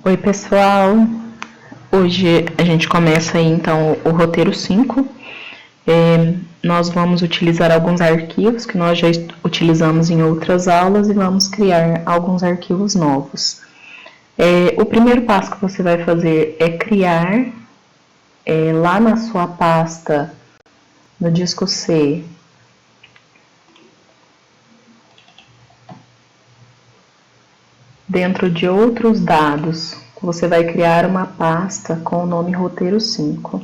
Oi pessoal, hoje a gente começa aí então o roteiro 5. Nós vamos utilizar alguns arquivos que nós já utilizamos em outras aulas e vamos criar alguns arquivos novos. O primeiro passo que você vai fazer é criar lá na sua pasta, no disco C, dentro de outros dados, você vai criar uma pasta com o nome roteiro 5.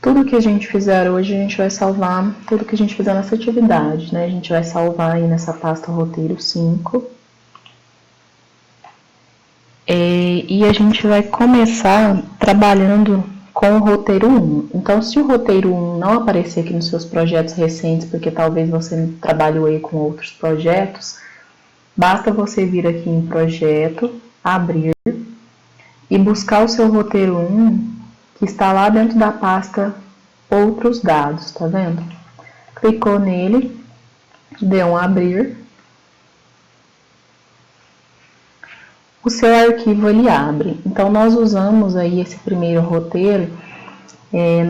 Tudo que a gente fizer hoje, a gente vai salvar, tudo que a gente fizer nessa atividade, né? A gente vai salvar aí nessa pasta roteiro 5. E a gente vai começar trabalhando com o roteiro 1. Então, se o roteiro 1 não aparecer aqui nos seus projetos recentes, porque talvez você trabalhou aí com outros projetos, basta você vir aqui em projeto, abrir e buscar o seu roteiro 1, que está lá dentro da pasta outros dados, tá vendo? Clicou nele, deu um abrir, o seu arquivo ele abre. Então nós usamos aí esse primeiro roteiro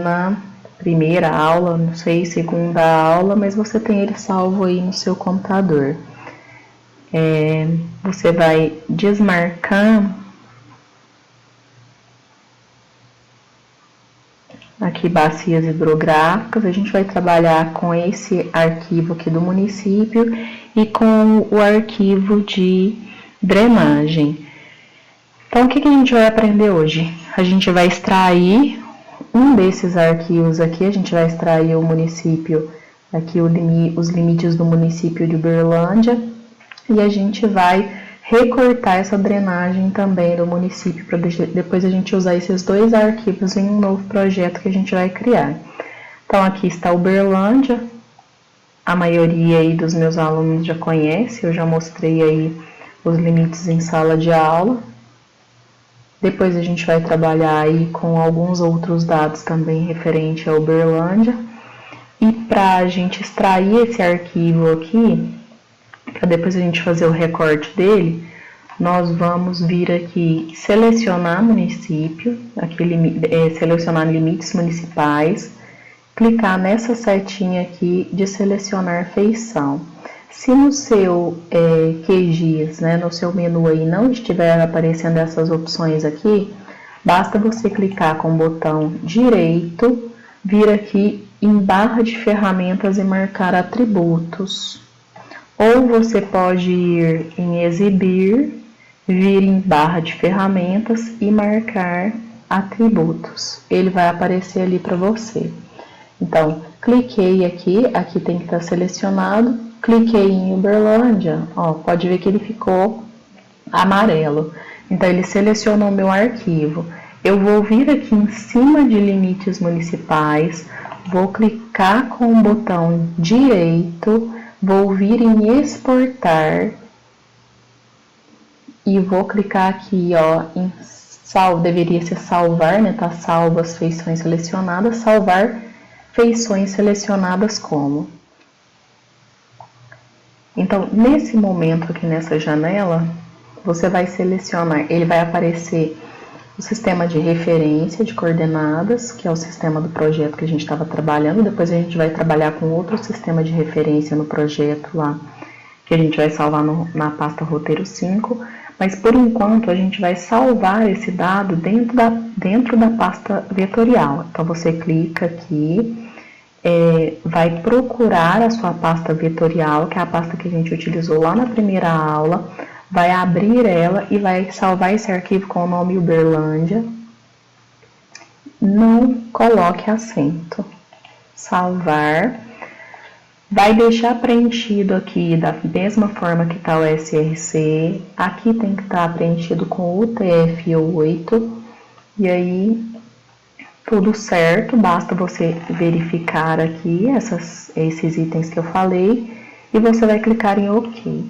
na primeira aula, não sei, segunda aula, mas você tem ele salvo aí no seu computador. Você vai desmarcar aqui bacias hidrográficas, a gente vai trabalhar com esse arquivo aqui do município e com o arquivo de drenagem. Então, o que a gente vai aprender hoje? A gente vai extrair um desses arquivos aqui, a gente vai extrair o município, aqui os limites do município de Uberlândia, e a gente vai recortar essa drenagem também do município, para depois a gente usar esses dois arquivos em um novo projeto que a gente vai criar. Então, aqui está Uberlândia, a maioria aí dos meus alunos já conhece, eu já mostrei aí os limites em sala de aula. Depois a gente vai trabalhar aí com alguns outros dados também referente a Uberlândia. E para a gente extrair esse arquivo aqui, para depois a gente fazer o recorte dele, nós vamos vir aqui selecionar município, aqui selecionar limites municipais, clicar nessa setinha aqui de selecionar feição. Se no seu QGIS, né, no seu menu aí não estiver aparecendo essas opções aqui, basta você clicar com o botão direito, vir aqui em barra de ferramentas e marcar atributos. Ou você pode ir em exibir, vir em barra de ferramentas e marcar atributos. Ele vai aparecer ali para você. Então, cliquei aqui tem que estar selecionado. Cliquei em Uberlândia, ó, pode ver que ele ficou amarelo. Então, ele selecionou o meu arquivo. Eu vou vir aqui em cima de limites municipais, vou clicar com o botão direito, vou vir em exportar e vou clicar aqui, ó, em salvo, deveria ser salvar, né? Tá salvo as feições selecionadas, salvar feições selecionadas como. Então, nesse momento aqui nessa janela, você vai selecionar, ele vai aparecer o sistema de referência de coordenadas, que é o sistema do projeto que a gente estava trabalhando. Depois a gente vai trabalhar com outro sistema de referência no projeto lá, que a gente vai salvar na pasta roteiro 5. Mas por enquanto a gente vai salvar esse dado dentro da pasta vetorial. Então você clica aqui, vai procurar a sua pasta vetorial, que é a pasta que a gente utilizou lá na primeira aula, vai abrir ela e vai salvar esse arquivo com o nome Uberlândia. Não coloque acento. Salvar. Vai deixar preenchido aqui da mesma forma que está o SRC. Aqui tem que estar preenchido com o UTF-8. E aí, tudo certo. Basta você verificar aqui esses itens que eu falei. E você vai clicar em OK.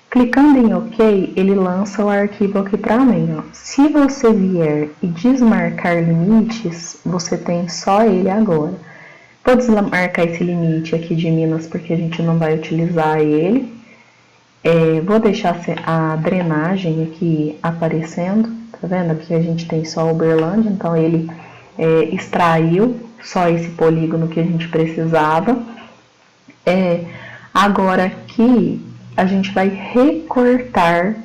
Clicando em OK, ele lança o arquivo aqui para mim, ó. Se você vier e desmarcar limites, você tem só ele agora. Vou desmarcar esse limite aqui de Minas porque a gente não vai utilizar ele. Vou deixar a drenagem aqui aparecendo, tá vendo? Aqui a gente tem só Uberlândia, então ele extraiu só esse polígono que a gente precisava. Agora aqui a gente vai recortar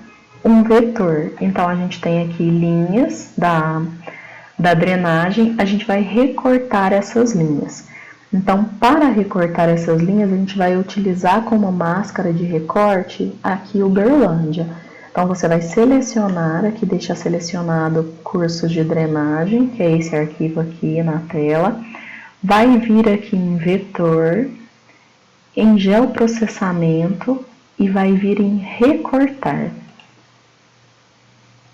um vetor, então a gente tem aqui linhas da drenagem, a gente vai recortar essas linhas. Então, para recortar essas linhas, a gente vai utilizar como máscara de recorte aqui o Uberlândia. Então, você vai selecionar, aqui deixar selecionado cursos de drenagem, que é esse arquivo aqui na tela. Vai vir aqui em vetor, em geoprocessamento e vai vir em recortar.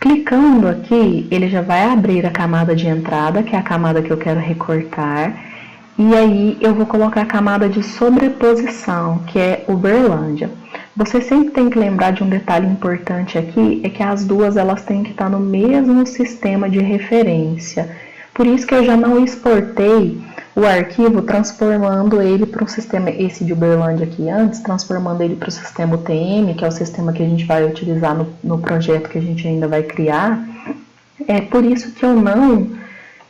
Clicando aqui, ele já vai abrir a camada de entrada, que é a camada que eu quero recortar. E aí eu vou colocar a camada de sobreposição, que é Uberlândia. Você sempre tem que lembrar de um detalhe importante aqui, é que as duas elas têm que estar no mesmo sistema de referência. Por isso que eu já não exportei o arquivo transformando ele para um sistema, esse de Uberlândia aqui antes, transformando ele para o sistema UTM, que é o sistema que a gente vai utilizar no projeto que a gente ainda vai criar. É por isso que eu não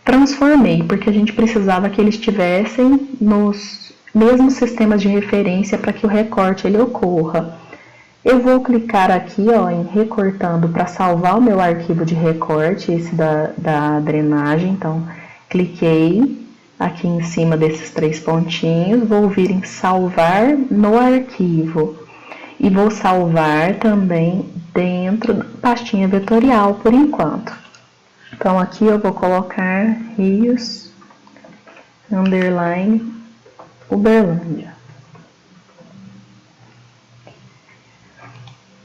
transformei, porque a gente precisava que eles estivessem nos mesmos sistemas de referência para que o recorte ele ocorra. Eu vou clicar aqui em recortando para salvar o meu arquivo de recorte, esse da drenagem. Então, cliquei aqui em cima desses 3 pontinhos, vou vir em salvar no arquivo e vou salvar também dentro da pastinha vetorial por enquanto. Então, aqui eu vou colocar Rios, underline, Uberlândia.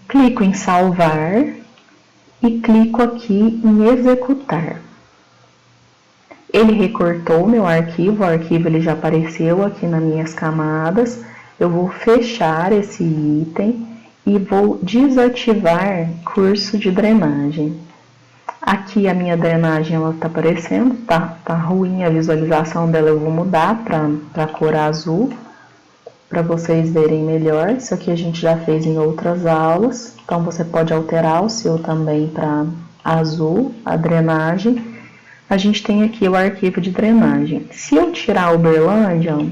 Clico em salvar e clico aqui em executar. Ele recortou meu arquivo, o arquivo ele já apareceu aqui nas minhas camadas. Eu vou fechar esse item e vou desativar curso de drenagem. Aqui a minha drenagem ela tá aparecendo, tá ruim a visualização dela, eu vou mudar para cor azul, para vocês verem melhor. Isso aqui a gente já fez em outras aulas, então você pode alterar o seu também para azul, a drenagem. A gente tem aqui o arquivo de drenagem. Se eu tirar o Uberlândia,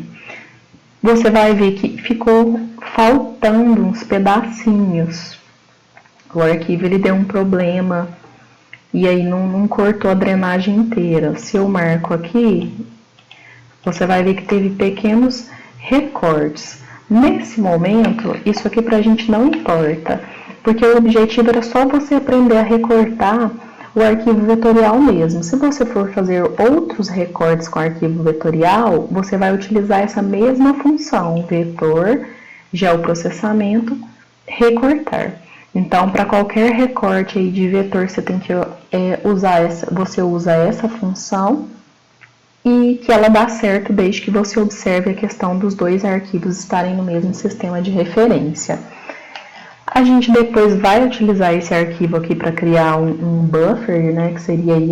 você vai ver que ficou faltando uns pedacinhos. O arquivo ele deu um problema. E aí não cortou a drenagem inteira. Se eu marco aqui, você vai ver que teve pequenos recortes. Nesse momento, isso aqui pra gente não importa, porque o objetivo era só você aprender a recortar o arquivo vetorial mesmo. Se você for fazer outros recortes com arquivo vetorial, você vai utilizar essa mesma função, vetor, geoprocessamento, recortar. Então, para qualquer recorte aí de vetor, você tem que você usa essa função e que ela dá certo desde que você observe a questão dos 2 arquivos estarem no mesmo sistema de referência. A gente depois vai utilizar esse arquivo aqui para criar um buffer, né, que seria aí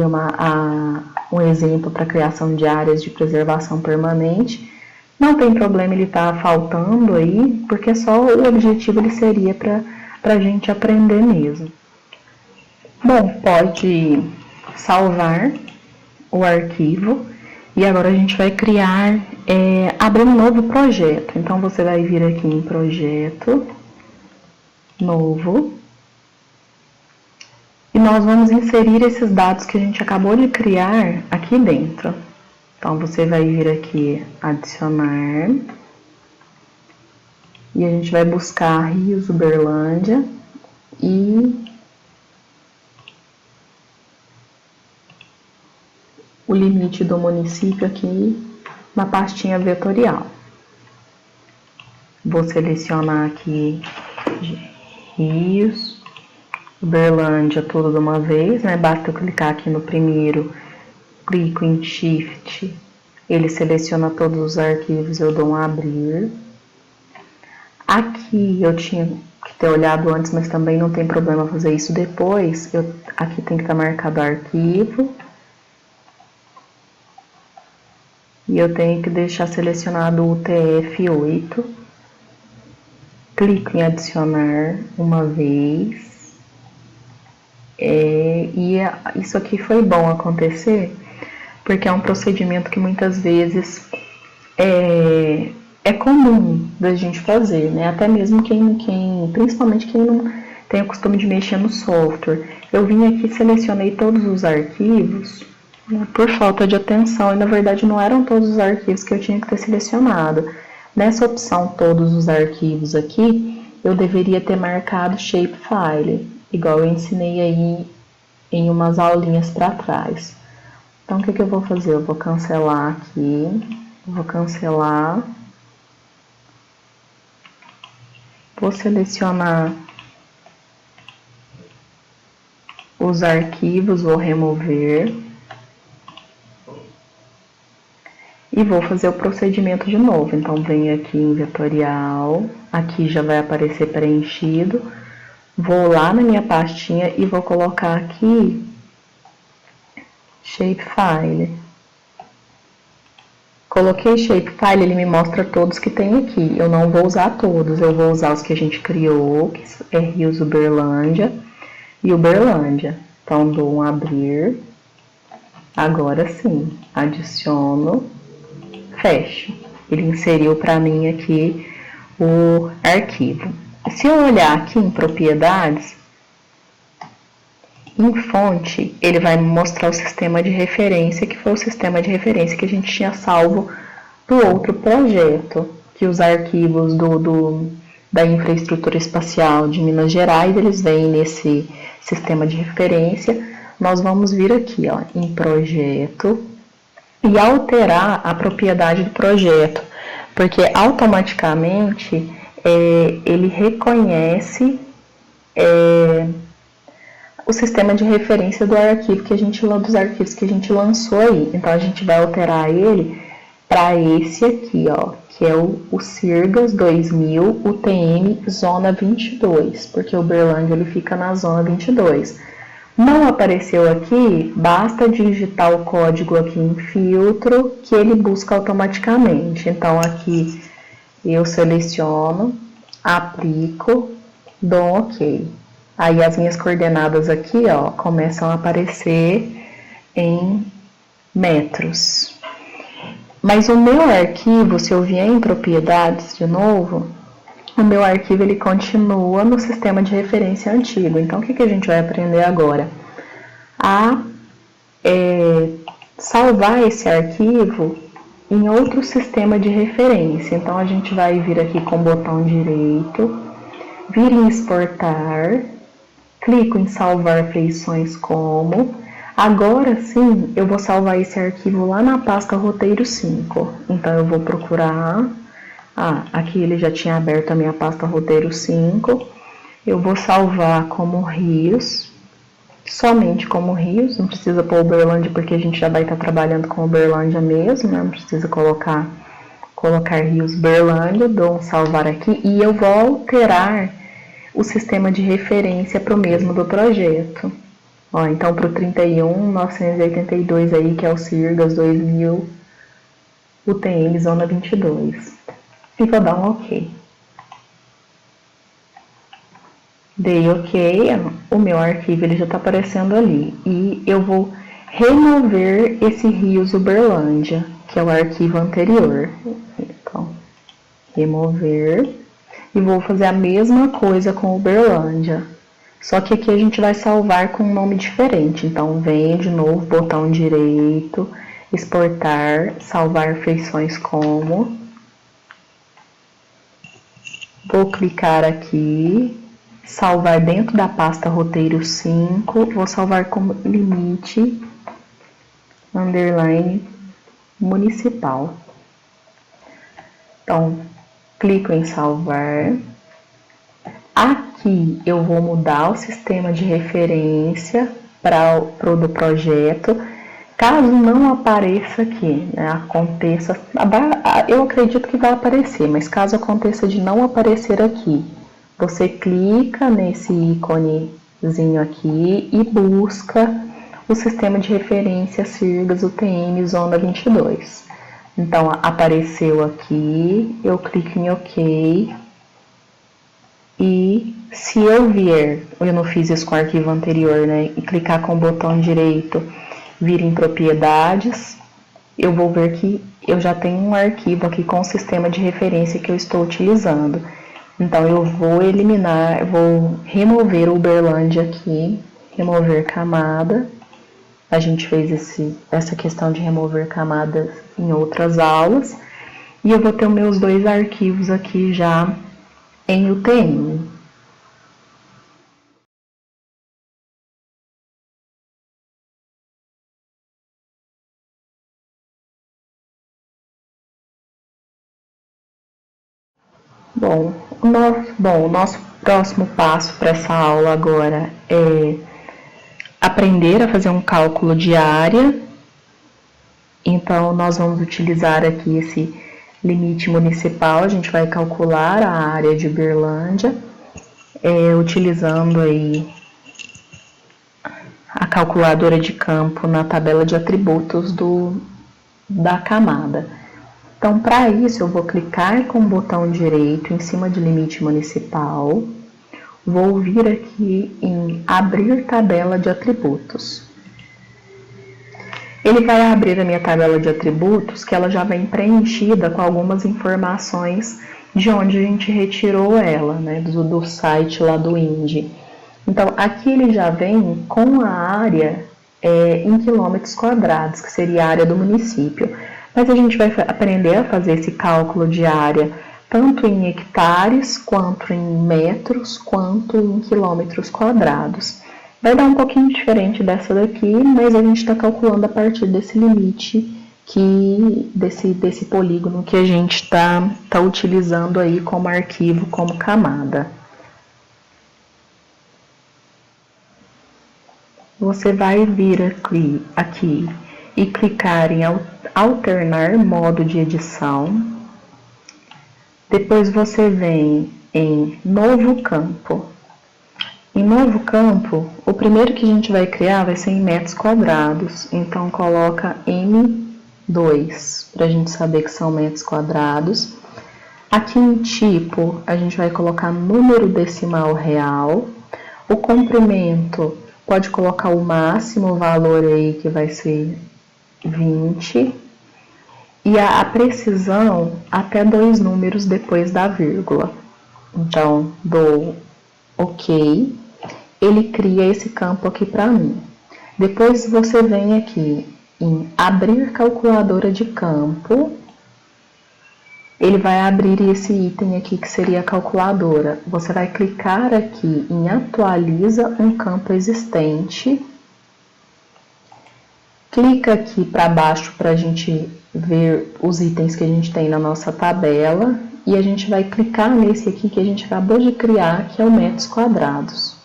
um exemplo para criação de áreas de preservação permanente. Não tem problema ele estar faltando aí, porque só o objetivo ele seria para a gente aprender mesmo. Bom, pode salvar o arquivo e agora a gente vai criar, abrir um novo projeto. Então, você vai vir aqui em projeto, novo, e nós vamos inserir esses dados que a gente acabou de criar aqui dentro. Então, você vai vir aqui, adicionar, e a gente vai buscar Rios Uberlândia e o limite do município aqui na pastinha vetorial. Vou selecionar aqui Rios, Uberlândia tudo de uma vez, né? Basta eu clicar aqui no primeiro, clico em Shift, ele seleciona todos os arquivos, eu dou um abrir. Aqui eu tinha que ter olhado antes, mas também não tem problema fazer isso depois. Aqui tem que estar marcado arquivo. e eu tenho que deixar selecionado o TF8. Clico em adicionar uma vez. Isso aqui foi bom acontecer, porque é um procedimento que muitas vezes é comum da gente fazer, né? Até mesmo principalmente quem não tem o costume de mexer no software. Eu vim aqui e selecionei todos os arquivos, né, por falta de atenção, e na verdade não eram todos os arquivos que eu tinha que ter selecionado. Nessa opção todos os arquivos aqui, eu deveria ter marcado shapefile, igual eu ensinei aí em umas aulinhas para trás. Então o que eu vou fazer? Eu vou cancelar aqui, vou cancelar, vou selecionar os arquivos, vou remover e vou fazer o procedimento de novo. Então venho aqui em vetorial, aqui já vai aparecer preenchido, vou lá na minha pastinha e vou colocar aqui shapefile. Coloquei shapefile, ele me mostra todos que tem aqui. Eu não vou usar todos, eu vou usar os que a gente criou, que é Rios Uberlândia e Uberlândia. Então dou um abrir. Agora sim, adiciono, fecho. Ele inseriu para mim aqui o arquivo. Se eu olhar aqui em propriedades, em fonte, ele vai me mostrar o sistema de referência, que foi o sistema de referência que a gente tinha salvo do outro projeto, que os arquivos da infraestrutura espacial de Minas Gerais, eles vêm nesse sistema de referência. Nós vamos vir aqui, ó, em projeto e alterar a propriedade do projeto, porque automaticamente ele reconhece o sistema de referência do arquivo dos arquivos que a gente lançou aí. Então a gente vai alterar ele para esse aqui, ó, que é o Sirgas 2000 UTM Zona 22, porque o Uberlândia ele fica na Zona 22. Não apareceu aqui, basta digitar o código aqui em filtro, que ele busca automaticamente. Então aqui eu seleciono, aplico, dou OK. Aí as minhas coordenadas aqui, ó, começam a aparecer em metros. Mas o meu arquivo, se eu vier em propriedades de novo, o meu arquivo ele continua no sistema de referência antigo. Então o que a gente vai aprender agora? A salvar esse arquivo em outro sistema de referência. Então a gente vai vir aqui com o botão direito, vir em exportar, clico em salvar feições como. Agora sim, eu vou salvar esse arquivo lá na pasta roteiro 5. Então eu vou procurar, aqui ele já tinha aberto a minha pasta roteiro 5. Eu vou salvar como Rios, somente como Rios, não precisa pôr Uberlândia porque a gente já vai estar trabalhando com Uberlândia mesmo, né? Não precisa colocar Rios Uberlândia, dou um salvar aqui e eu vou alterar o sistema de referência para o mesmo do projeto. Ó, então para o 31.982 aí, que é o Sirgas 2000 UTM Zona 22. E vou dar um OK. Dei OK, o meu arquivo ele já está aparecendo ali. E eu vou remover esse Rios Uberlândia, que é o arquivo anterior. Então, remover. E vou fazer a mesma coisa com Uberlândia. Só que aqui a gente vai salvar com um nome diferente. Então, venho de novo, botão direito, exportar, salvar feições como. Vou clicar aqui, salvar dentro da pasta roteiro 5, vou salvar como limite, underline, municipal. Então, clico em salvar. Aqui eu vou mudar o sistema de referência para o do projeto. Caso não apareça aqui, né, aconteça, eu acredito que vai aparecer, mas caso aconteça de não aparecer aqui, você clica nesse íconezinho aqui e busca o sistema de referência Sirgas UTM Zona 22. Então, apareceu aqui, eu clico em OK. E se eu não fiz isso com o arquivo anterior, né? E clicar com o botão direito, vir em propriedades, eu vou ver que eu já tenho um arquivo aqui com o sistema de referência que eu estou utilizando. Então, eu vou eliminar, eu vou remover o Uberlândia aqui, remover camada. A gente fez essa questão de remover camadas em outras aulas. E eu vou ter os meus dois arquivos aqui já em UTM. O nosso próximo passo para essa aula agora é aprender a fazer um cálculo de área. Então, nós vamos utilizar aqui esse limite municipal, a gente vai calcular a área de Uberlândia, utilizando aí a calculadora de campo na tabela de atributos da camada. Então, para isso, eu vou clicar com o botão direito em cima de limite municipal, vou vir aqui em abrir tabela de atributos. Ele vai abrir a minha tabela de atributos, que ela já vem preenchida com algumas informações de onde a gente retirou ela, né, do site lá do INDE. Então, aqui ele já vem com a área em quilômetros quadrados, que seria a área do município. Mas a gente vai aprender a fazer esse cálculo de área tanto em hectares, quanto em metros, quanto em quilômetros quadrados. Vai dar um pouquinho diferente dessa daqui, mas a gente está calculando a partir desse limite, desse polígono que a gente está utilizando aí como arquivo, como camada. Você vai vir aqui e clicar em alternar modo de edição. Depois você vem em novo campo. Em novo campo, o primeiro que a gente vai criar vai ser em metros quadrados. Então, coloca M2 para a gente saber que são metros quadrados. Aqui em tipo, a gente vai colocar número decimal real. O comprimento, pode colocar o máximo valor aí, que vai ser 20. E a precisão, até 2 números depois da vírgula. Então, dou OK. Ele cria esse campo aqui para mim. Depois você vem aqui em abrir calculadora de campo. Ele vai abrir esse item aqui que seria a calculadora. Você vai clicar aqui em atualiza um campo existente. Clica aqui para baixo para a gente ver os itens que a gente tem na nossa tabela. E a gente vai clicar nesse aqui que a gente acabou de criar, que é o metros quadrados.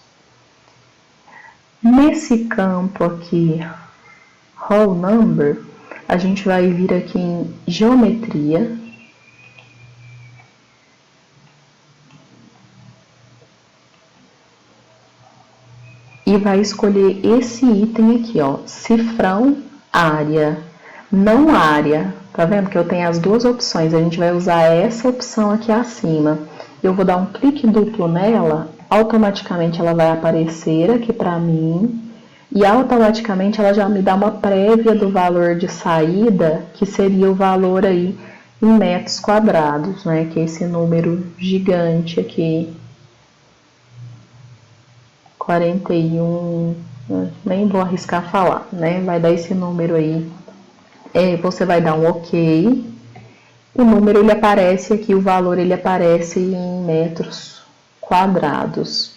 Nesse campo aqui, Whole Number, a gente vai vir aqui em Geometria. E vai escolher esse item aqui, ó, cifrão área, não área. Tá vendo que eu tenho as duas opções? A gente vai usar essa opção aqui acima. Eu vou dar um clique duplo nela, automaticamente ela vai aparecer aqui para mim e automaticamente ela já me dá uma prévia do valor de saída, que seria o valor aí em metros quadrados, né? Que é esse número gigante aqui. 41, nem vou arriscar falar, né? Vai dar esse número aí. Você vai dar um OK. O número ele aparece aqui, o valor ele aparece em metros quadrados.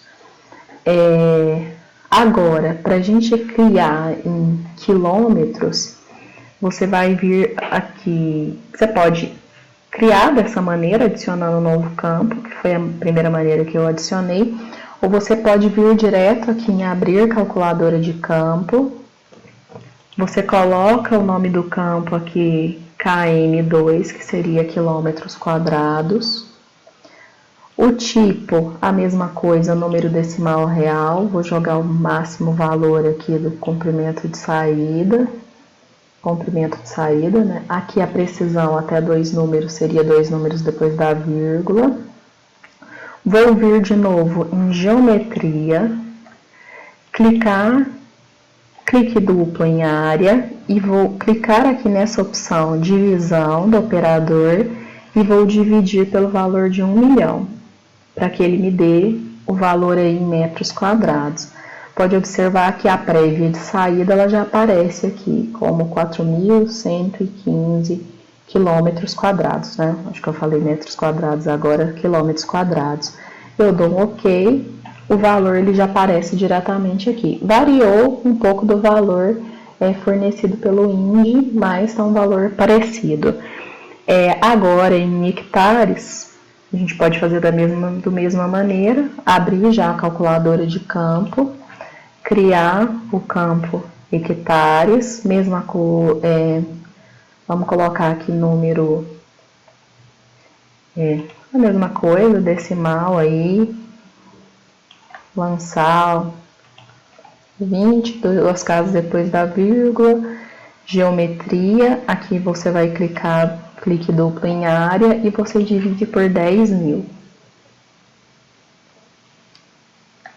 Agora, para a gente criar em quilômetros, você vai vir aqui. Você pode criar dessa maneira, adicionando um novo campo, que foi a primeira maneira que eu adicionei. Ou você pode vir direto aqui em abrir calculadora de campo. Você coloca o nome do campo aqui, KM2, que seria quilômetros quadrados. O tipo, a mesma coisa, número decimal real. Vou jogar o máximo valor aqui do comprimento de saída. comprimento de saída, né? Aqui a precisão até 2 números seria 2 números depois da vírgula. Vou vir de novo em geometria, clique duplo em área e vou clicar aqui nessa opção divisão do operador e vou dividir pelo valor de 1 milhão, para que ele me dê o valor aí em metros quadrados. Pode observar que a prévia de saída ela já aparece aqui como 4.115 quilômetros quadrados, né? Acho que eu falei metros quadrados, agora quilômetros quadrados. Eu dou um OK, o valor ele já aparece diretamente aqui. Variou um pouco do valor fornecido pelo INDE, mas está um valor parecido. Agora, em hectares, a gente pode fazer da mesma maneira, abrir já a calculadora de campo, criar o campo hectares, vamos colocar aqui número, a mesma coisa, decimal aí, lançar 20, 2 casas depois da vírgula, geometria, aqui você vai clique duplo em área e você divide por 10.000.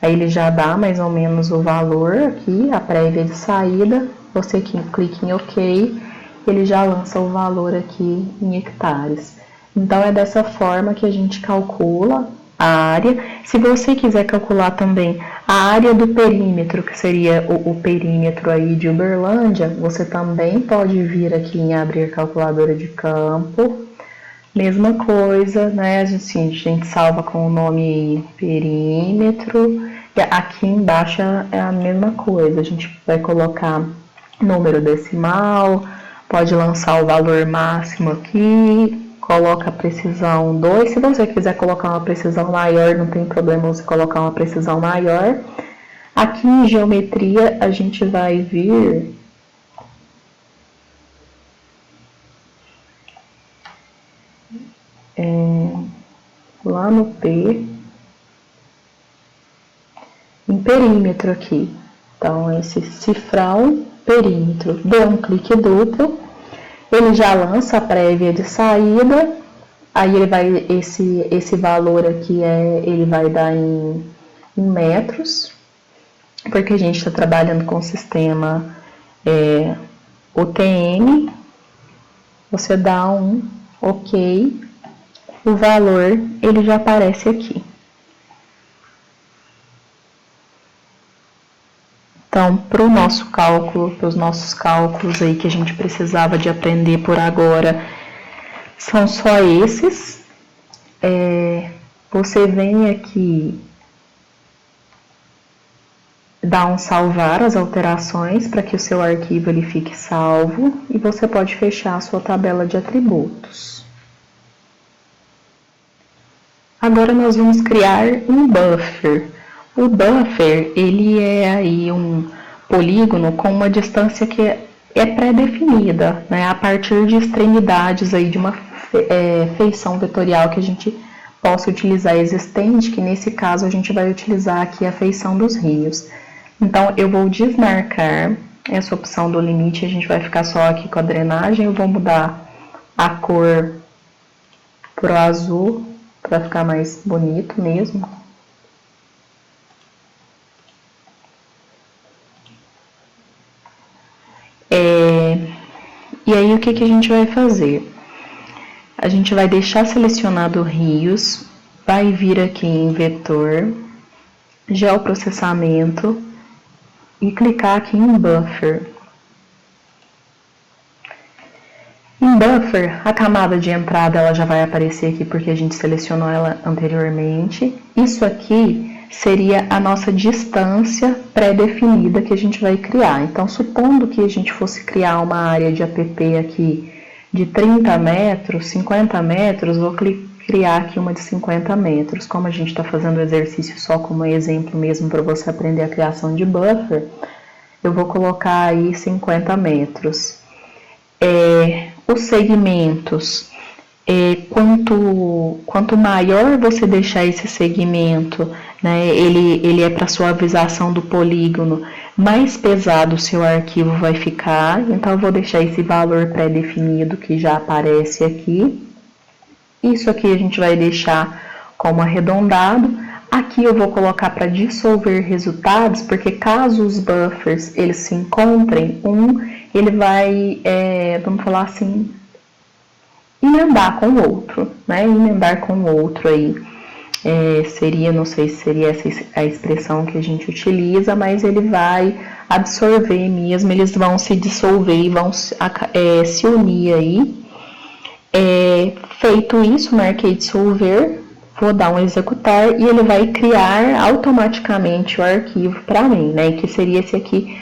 Aí ele já dá mais ou menos o valor aqui, a prévia de saída, você clica em OK, ele já lança o valor aqui em hectares. Então é dessa forma que a gente calcula a área. Se você quiser calcular também a área do perímetro, que seria o perímetro aí de Uberlândia, você também pode vir aqui em abrir calculadora de campo. Mesma coisa, né? Assim, a gente salva com o nome perímetro. E aqui embaixo é a mesma coisa. A gente vai colocar número decimal, pode lançar o valor máximo aqui, coloca a precisão 2. Se você quiser colocar uma precisão maior, não tem problema você colocar uma precisão maior. Aqui em geometria, a gente vai vir lá no P, em perímetro aqui. Então, esse cifrão, perímetro, deu um clique duplo, ele já lança a prévia de saída, aí ele vai, esse valor aqui ele vai dar em metros, porque a gente está trabalhando com o sistema UTM, você dá um OK, o valor ele já aparece aqui. Então, para os nossos cálculos aí que a gente precisava de aprender por agora, são só esses. Você vem aqui, dá um salvar as alterações para que o seu arquivo ele fique salvo e você pode fechar a sua tabela de atributos. Agora nós vamos criar um buffer. O buffer, ele é aí um polígono com uma distância que é pré-definida, né, a partir de extremidades aí de uma feição vetorial que a gente possa utilizar existente, que nesse caso a gente vai utilizar aqui a feição dos rios. Então, eu vou desmarcar essa opção do limite, a gente vai ficar só aqui com a drenagem, eu vou mudar a cor pro azul, para ficar mais bonito mesmo. E aí, o que a gente vai fazer? A gente vai deixar selecionado rios, vai vir aqui em vetor, geoprocessamento e clicar aqui em buffer. Em buffer, a camada de entrada ela já vai aparecer aqui porque a gente selecionou ela anteriormente. Isso aqui seria a nossa distância pré-definida que a gente vai criar. Então, supondo que a gente fosse criar uma área de app aqui de 30 metros, 50 metros, vou criar aqui uma de 50 metros. Como a gente está fazendo o exercício só como exemplo mesmo para você aprender a criação de buffer, eu vou colocar aí 50 metros. Os segmentos, quanto maior você deixar esse segmento, né? Ele é para suavização do polígono, mais pesado o seu arquivo vai ficar. Então eu vou deixar esse valor pré-definido que já aparece aqui. Isso aqui a gente vai deixar como arredondado. Aqui eu vou colocar para dissolver resultados, porque caso os buffers eles se encontrem, ele vai, vamos falar assim, emendar com o outro, né? Emendar com o outro aí. Seria, não sei se seria essa a expressão que a gente utiliza, mas ele vai absorver mesmo, eles vão se dissolver e vão se unir aí. Feito isso, marquei dissolver, vou dar um executar e ele vai criar automaticamente o arquivo para mim, né? Que seria esse aqui,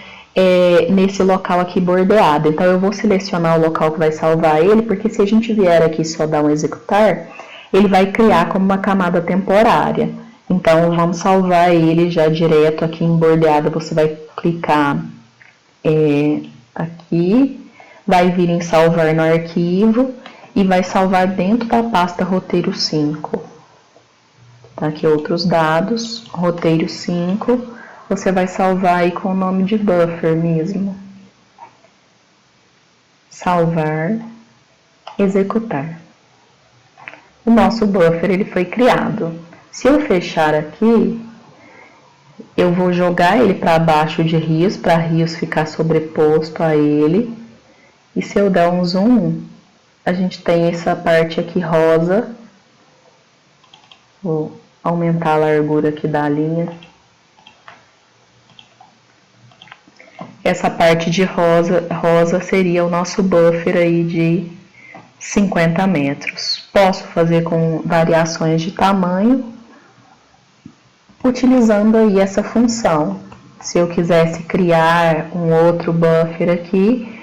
nesse local aqui bordeado. Então eu vou selecionar o local que vai salvar ele, porque se a gente vier aqui só dar um executar, ele vai criar como uma camada temporária. Então vamos salvar ele já direto aqui em bordeado. Você vai clicar aqui, vai vir em salvar no arquivo e vai salvar dentro da pasta roteiro 5. Tá aqui outros dados, roteiro 5, você vai salvar aí com o nome de buffer mesmo. Salvar, executar. O nosso buffer ele foi criado. Se eu fechar aqui, eu vou jogar ele para baixo de rios, para rios ficar sobreposto a ele. E se eu der um zoom, a gente tem essa parte aqui rosa. Vou aumentar a largura aqui da linha. Essa parte de rosa seria o nosso buffer aí de 50 metros. Posso fazer com variações de tamanho, utilizando aí essa função. Se eu quisesse criar um outro buffer aqui,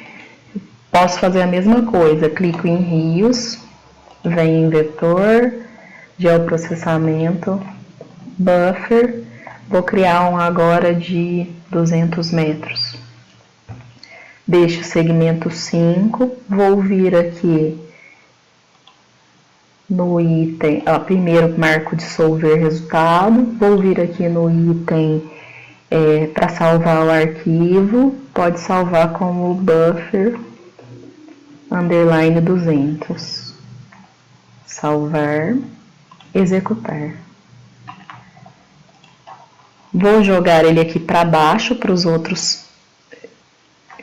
posso fazer a mesma coisa. Clico em rios, venho em vetor, geoprocessamento, buffer, vou criar um agora de 200 metros. Deixo o segmento 5, vou vir aqui no item, primeiro marco dissolver resultado, vou vir aqui no item para salvar o arquivo, pode salvar como buffer underline 200, salvar, executar. Vou jogar ele aqui para baixo para os outros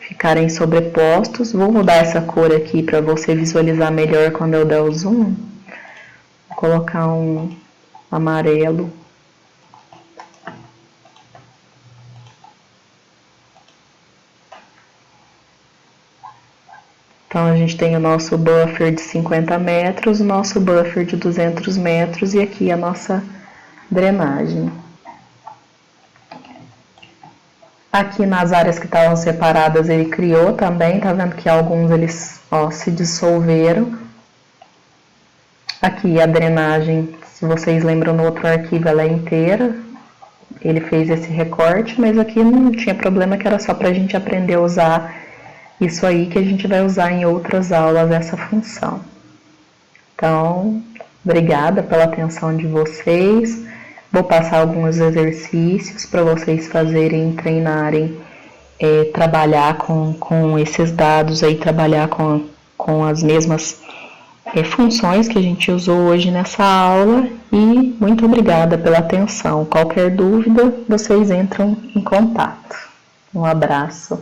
ficarem sobrepostos. Vou mudar essa cor aqui para você visualizar melhor quando eu der o zoom. Vou colocar um amarelo. Então, a gente tem o nosso buffer de 50 metros, o nosso buffer de 200 metros e aqui a nossa drenagem. Aqui nas áreas que estavam separadas ele criou também, tá vendo que alguns eles se dissolveram. Aqui a drenagem, se vocês lembram no outro arquivo, ela é inteira. Ele fez esse recorte, mas aqui não tinha problema, que era só para a gente aprender a usar isso aí, que a gente vai usar em outras aulas essa função. Então, obrigada pela atenção de vocês. Vou passar alguns exercícios para vocês fazerem, treinarem, trabalhar com esses dados aí, trabalhar com as mesmas funções que a gente usou hoje nessa aula. E muito obrigada pela atenção. Qualquer dúvida, vocês entram em contato. Um abraço.